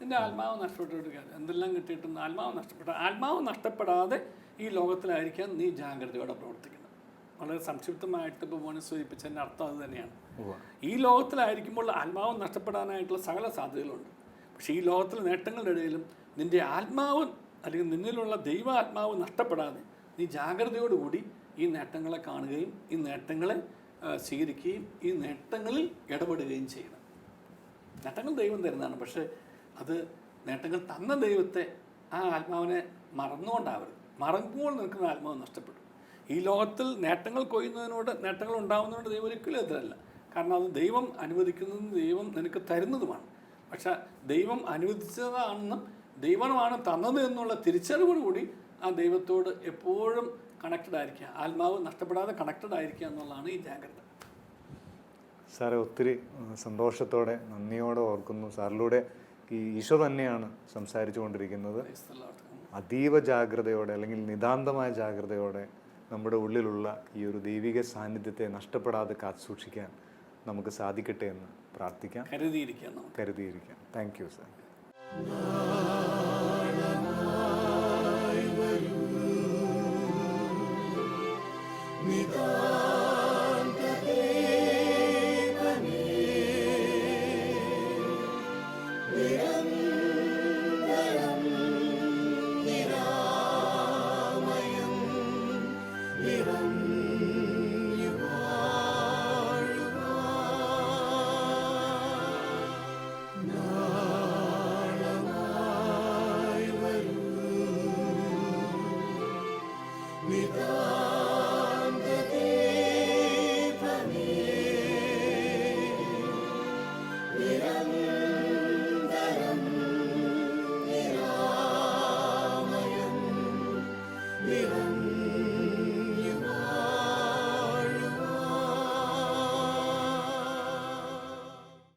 എൻ്റെ ആത്മാവ് നഷ്ടപ്പെട്ട കാര്യം. എന്തെല്ലാം കിട്ടിയിട്ടുണ്ട്, ആത്മാവ് നഷ്ടപ്പെടാതെ ഈ ലോകത്തിലായിരിക്കാൻ നീ ജാഗ്രതയോടെ പ്രവർത്തിക്കണം. വളരെ സംക്ഷിപ്തമായിട്ട് ഇപ്പോൾ മോനെ സൂചിപ്പിച്ചതിൻ്റെ അർത്ഥം അത് തന്നെയാണ്. ഈ ലോകത്തിലായിരിക്കുമ്പോൾ ആത്മാവ് നഷ്ടപ്പെടാനായിട്ടുള്ള സകല സാധ്യതകളുണ്ട്. പക്ഷേ ഈ ലോകത്തിലെ നേട്ടങ്ങളുടെ ഇടയിലും നിൻ്റെ ആത്മാവ് അല്ലെങ്കിൽ നിന്നിലുള്ള ദൈവ ആത്മാവ് നഷ്ടപ്പെടാതെ നീ ജാഗ്രതയോടുകൂടി ഈ നേട്ടങ്ങളെ കാണുകയും ഈ നേട്ടങ്ങളെ സ്വീകരിക്കുകയും ഈ നേട്ടങ്ങളിൽ ഇടപെടുകയും ചെയ്യണം. നേട്ടങ്ങൾ ദൈവം തരുന്നതാണ്. പക്ഷേ അത് നേട്ടങ്ങൾ തന്ന ദൈവത്തെ, ആ ആത്മാവിനെ മറന്നുകൊണ്ടാവരുത്. മറക്കുമ്പോൾ നിൽക്കുന്ന ആത്മാവ് നഷ്ടപ്പെടും. ഈ ലോകത്തിൽ നേട്ടങ്ങൾ കൊയ്യുന്നതിനോട്, നേട്ടങ്ങൾ ഉണ്ടാകുന്നതിനോട് ദൈവം ഒരിക്കലും എതിരല്ല. കാരണം അത് ദൈവം അനുവദിക്കുന്നതും ദൈവം നിനക്ക് തരുന്നതുമാണ്. പക്ഷെ ദൈവം അനുവദിച്ചതാണെന്നും ദൈവമാണ് തന്നത് എന്നുള്ള തിരിച്ചറിവോടുകൂടി ആ ദൈവത്തോട് എപ്പോഴും കണക്റ്റഡ് ആയിരിക്കുക, ആത്മാവ് നഷ്ടപ്പെടാതെ കണക്റ്റഡ് ആയിരിക്കുക എന്നുള്ളതാണ് ഈ ജാഗ്രത. സാറെ ഒത്തിരി സന്തോഷത്തോടെ നന്ദിയോടെ ഓർക്കുന്നു. സാറിലൂടെ ഈ ഈശോ തന്നെയാണ് സംസാരിച്ചു കൊണ്ടിരിക്കുന്നത്. അതീവ ജാഗ്രതയോടെ അല്ലെങ്കിൽ നിതാന്തമായ ജാഗ്രതയോടെ നമ്മുടെ ഉള്ളിലുള്ള ഈ ഒരു ദൈവിക സാന്നിധ്യത്തെ നഷ്ടപ്പെടാതെ കാത്തുസൂക്ഷിക്കാൻ നമുക്ക് സാധിക്കട്ടെ എന്ന് പ്രാർത്ഥിക്കാം, കരുതിയിരിക്കാം. Thank you sir. നിരാമയം